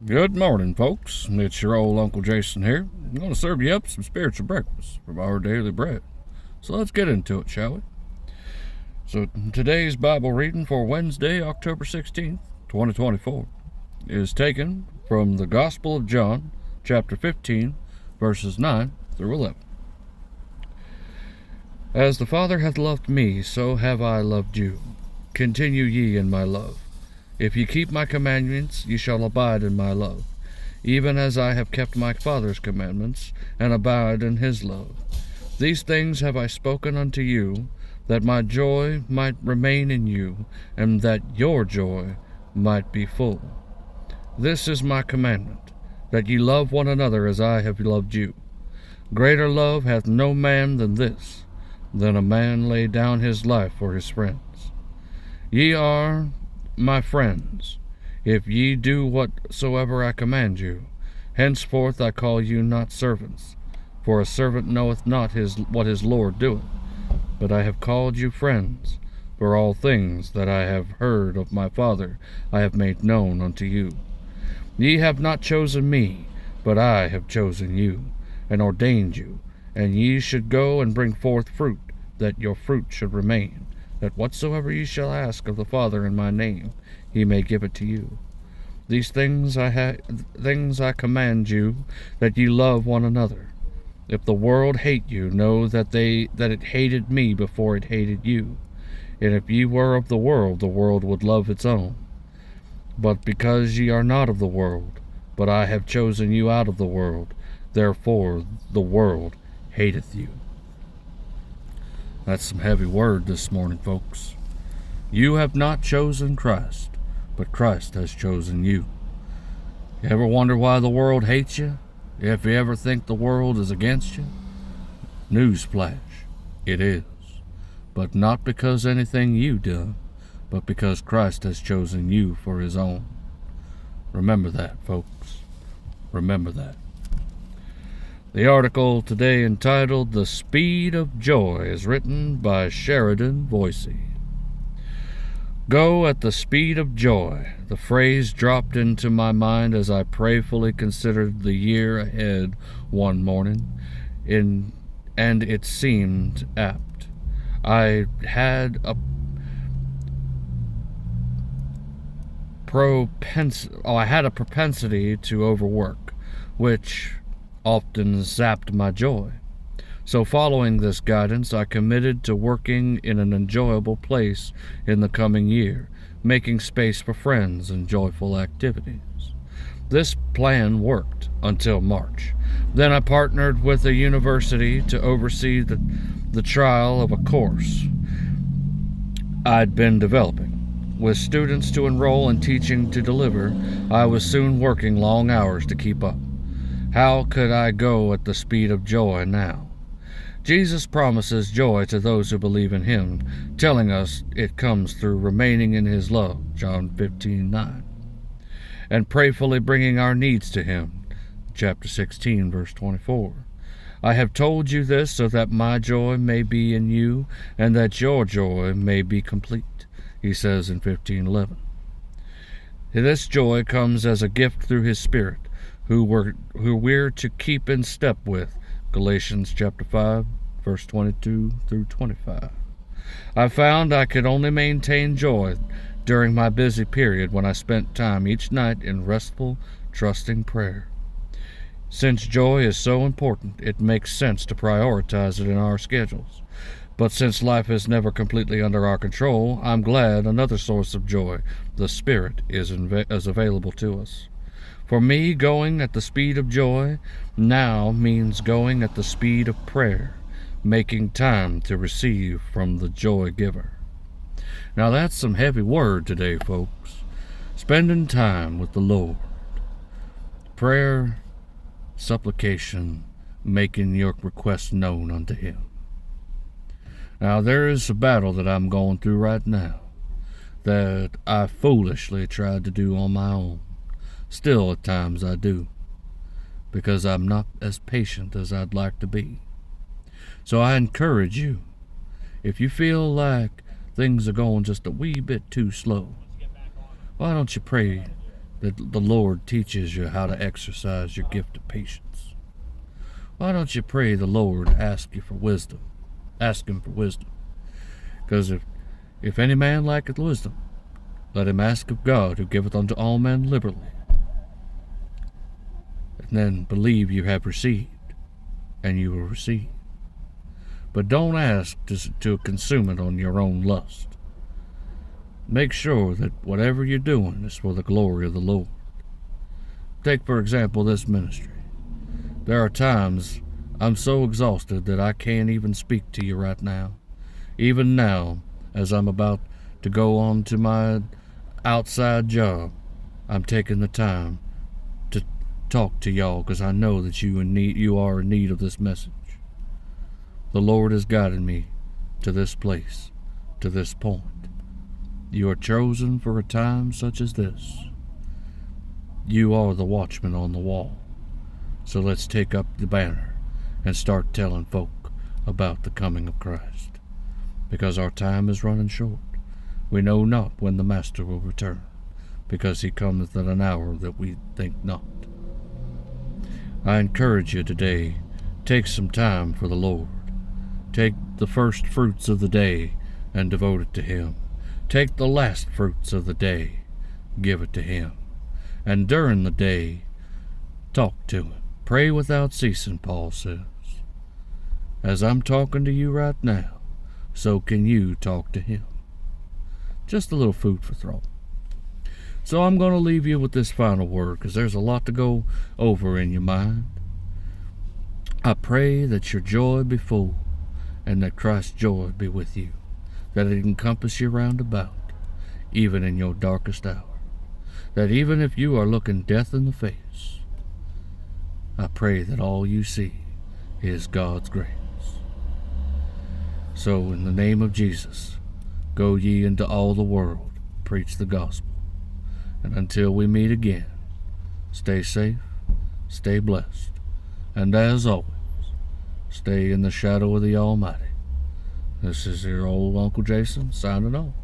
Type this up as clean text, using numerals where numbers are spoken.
Good morning, folks. It's your old Uncle Jason here. I'm going to serve you up some spiritual breakfast from Our Daily Bread. So let's get into it, shall we? So today's Bible reading for Wednesday, October 16th, 2024, is taken from the Gospel of John, chapter 15, verses 9 through 11. As the Father hath loved me, so have I loved you. Continue ye in my love. If ye keep my commandments, ye shall abide in my love, even as I have kept my Father's commandments, and abide in his love. These things have I spoken unto you, that my joy might remain in you, and that your joy might be full. This is my commandment, that ye love one another as I have loved you. Greater love hath no man than this, than a man lay down his life for his friends. Ye are my friends, if ye do whatsoever I command you. Henceforth I call you not servants, for a servant knoweth not what his Lord doeth. But I have called you friends, for all things that I have heard of my Father I have made known unto you. Ye have not chosen me, but I have chosen you, and ordained you, and ye should go and bring forth fruit, that your fruit should remain, that whatsoever ye shall ask of the Father in my name, he may give it to you. These things I command you, that ye love one another. If the world hate you, know that it hated me before it hated you. And if ye were of the world would love its own. But because ye are not of the world, but I have chosen you out of the world, therefore the world hateth you. That's some heavy word this morning, folks. You have not chosen Christ, but Christ has chosen you. You ever wonder why the world hates you? If you ever think the world is against you? Newsflash, it is. But not because anything you do, but because Christ has chosen you for his own. Remember that, folks. Remember that. The article today entitled "The Speed of Joy" is written by Sheridan Voisey. Go at the speed of joy. The phrase dropped into my mind as I prayerfully considered the year ahead one morning, and it seemed apt. I had a propensity to overwork, which often zapped my joy. So following this guidance, I committed to working in an enjoyable place in the coming year, making space for friends and joyful activities. This plan worked until March. Then I partnered with a university to oversee the trial of a course I'd been developing. With students to enroll and teaching to deliver, I was soon working long hours to keep up. How could I go at the speed of joy now? Jesus promises joy to those who believe in him, telling us it comes through remaining in his love, John 15:9, and prayerfully bringing our needs to him, chapter 16, verse 24. I have told you this so that my joy may be in you, and that your joy may be complete, he says in 15:11. This joy comes as a gift through his Spirit, who we're to keep in step with, Galatians chapter 5, verse 22 through 25. I found I could only maintain joy during my busy period when I spent time each night in restful, trusting prayer. Since joy is so important, it makes sense to prioritize it in our schedules. But since life is never completely under our control, I'm glad another source of joy, the Spirit, is available to us. For me, going at the speed of joy now means going at the speed of prayer, making time to receive from the joy giver. Now that's some heavy word today, folks. Spending time with the Lord. Prayer, supplication, making your requests known unto him. Now there is a battle that I'm going through right now that I foolishly tried to do on my own. Still, at times I do, because I'm not as patient as I'd like to be. So I encourage you, if you feel like things are going just a wee bit too slow, why don't you pray that the Lord teaches you how to exercise your gift of patience. Why don't you pray the Lord ask you for wisdom? Ask him for wisdom. Because if any man lacketh wisdom, let him ask of God, who giveth unto all men liberally. And then believe you have received, and you will receive. But don't ask to consume it on your own lust. Make sure that whatever you're doing is for the glory of the Lord. Take, for example, this ministry. There are times I'm so exhausted that I can't even speak to you right now. Even now, as I'm about to go on to my outside job, I'm taking the time to talk to y'all because I know that you are in need of this message. The Lord has guided me to this place, to this point. You are chosen for a time such as this. You are the watchman on the wall. So let's take up the banner and start telling folk about the coming of Christ. Because our time is running short. We know not when the Master will return, because he cometh at an hour that we think not. I encourage you today, take some time for the Lord. Take the first fruits of the day and devote it to him. Take the last fruits of the day, give it to him. And during the day, talk to him. Pray without ceasing, Paul says. As I'm talking to you right now, so can you talk to him. Just a little food for thought. So I'm going to leave you with this final word, because there's a lot to go over in your mind. I pray that your joy be full, and that Christ's joy be with you, that it encompass you round about, even in your darkest hour, that even if you are looking death in the face, I pray that all you see is God's grace. So in the name of Jesus, go ye into all the world, preach the gospel, and until we meet again, stay safe, stay blessed, and as always, stay in the shadow of the Almighty. This is your old Uncle Jason signing off.